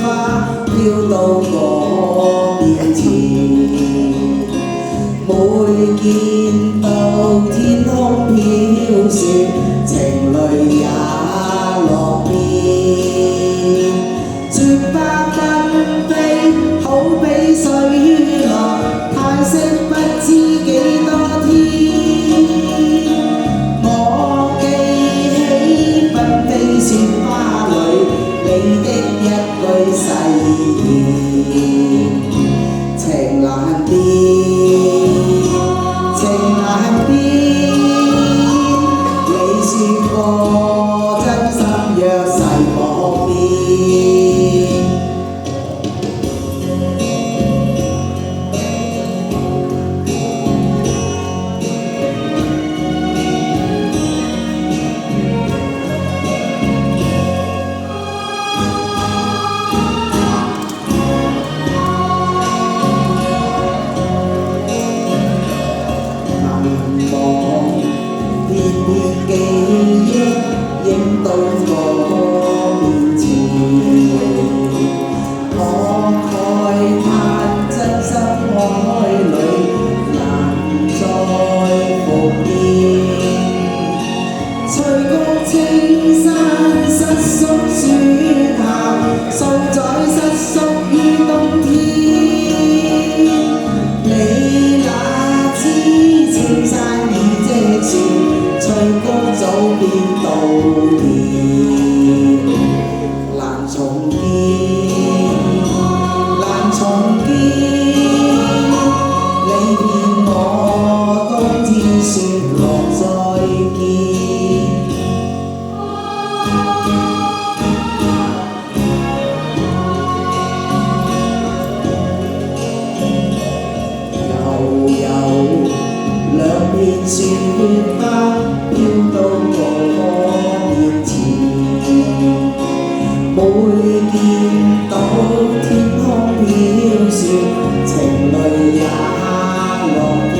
花飄到我面前，每見到天空飄雪，情侶也落面，雪花紛飛，好比水浪，嘆息不知幾多天。我記起紛飛雪花裏你的一句誓言，情難變，情難變。你說過真心若誓莫變。記憶影到我面前，慷慨嘆真心海裏難再復現，隨歌青山失宿雪下，數載失宿於冬天。你那知青山已遮住，吹歌早變稻田，難重建，難重建。你騙我冬天雪落再見，又有兩片雪花飄到我面前，每見到天空飄雪，情侶也落面。